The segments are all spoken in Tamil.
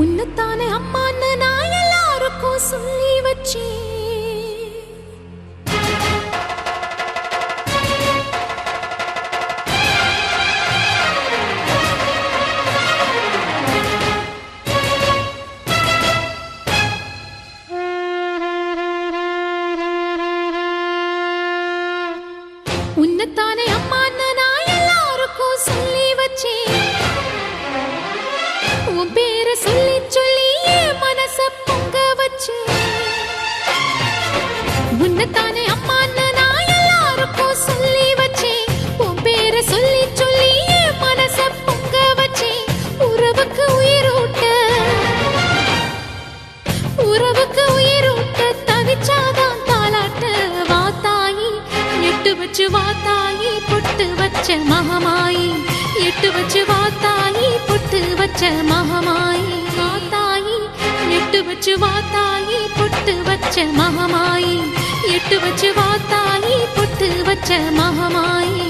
உன்னத்தானே அம்மான்னு நான் எல்லாருக்கும் சொல்லி வச்சேன். உன்னத்தானே அம்மான்னு நான் எல்லாருக்கும் சொல்லி வச்சேன். உன் பேரை சொல்லி சொல்லி என் மனச பொங்க வச்சேன். உன்னத்தானே அம்மான்னு நான் எல்லாருக்கும் சொல்லி வச்சேன். உன் பேரை சொல்லி சொல்லி என் மனச பொங்க வச்சேன். உறவுக்கு உயிரூட்ட தவிச்சாதான் தாலாட்ட வாத்தாயி எட்டு வச்சு வாத்தாயி பொட்டு வச்ச மகமாயி எட்டு வச்சு வாத்தாயி பொட்டு வச்ச மகமாயி வாத்தாயி எட்டு வச்சு வாத்தாயி பொட்டு வச்ச மகமாயி எட்டு வச்சு வாத்தாயி பொட்டு வச்ச மகமாயி.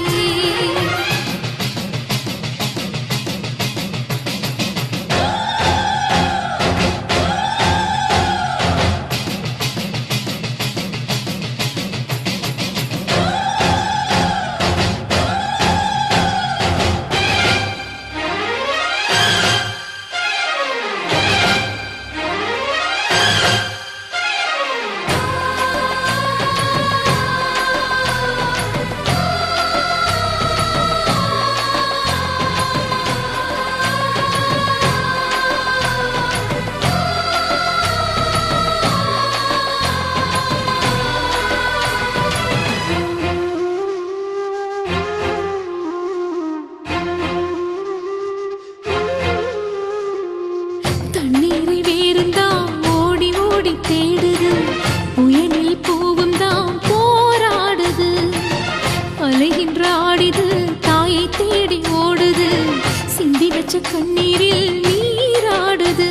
கண்ணீரில் நீராடுது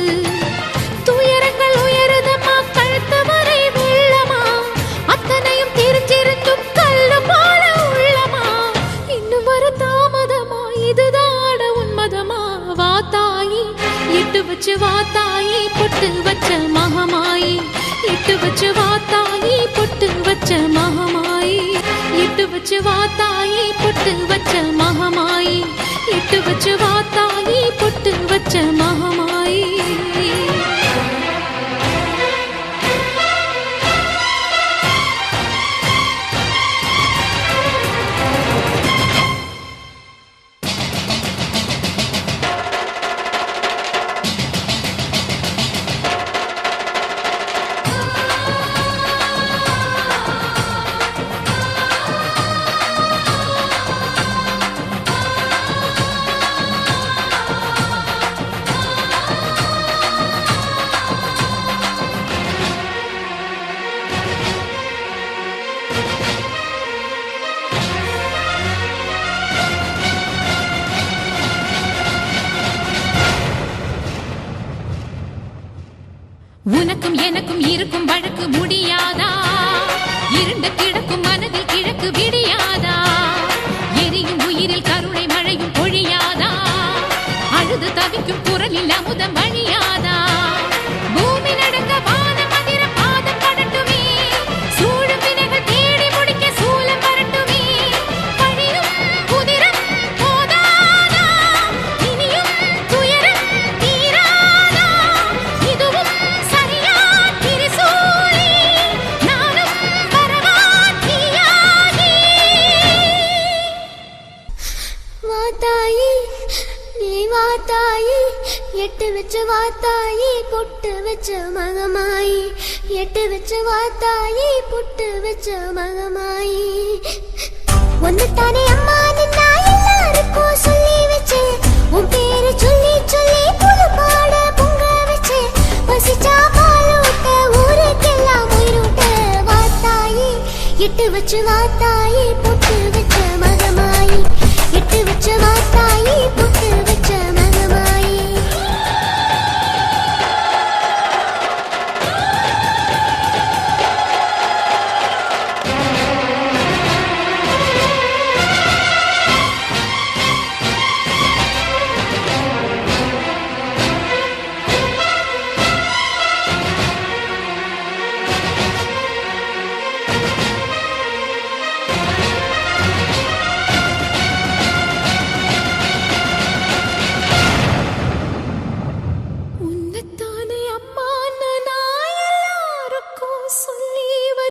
துயரங்கள் உயருதமா கழுத்து வரை வெள்ளமா அத்தனையும் தெரிஞ்சிருந்தும் கல்லு போல உள்ளமா இன்னும் வர தாமதமா இதுதாட உன்மதமா வாத்தாயி எட்டு வச்சு வாத்தாயி பொட்டு வச்ச மகமாயி எட்டு வச்சு வாத்தாயி பொட்டு வச்ச மகமாயி எட்டு வச்சு வாத்தாயி பொட்டு வச்ச மகமாயி எட்டு வச்சு வாத்தாயி பொட்டு வச்ச மகமாயி. உனக்கும் எனக்கும் இருக்கும் வழக்கு முடியாதா இருண்ட கிழக்கும் மனதில் கிழக்கு விடியாதா எரியும் உயிரில் கருணை மழையும் பொழியாதா அழுது தவிக்கும் குரலில் அமுதம் வழியாதா பூமி நடக்க வான மந்திர பாதம் படட்டுமே சூழும் வினைகள் தேடி முடிக்க சூலம் வரட்டுமே பழியும் குதிரம் போதாதா இனியும் துயரம் தீராதா இதுவும் எட்டு வச்சு வாத்தாயி பொட்டு வச்ச மகமாயி எட்டு வச்சு வாத்தாயி பொட்டு வச்ச மகமாயி. ஒன்னுத்தானே அம்மா நான் எல்லாருக்கும் சொல்லி வச்சேன் உன் பேரு சொல்லி சொல்லி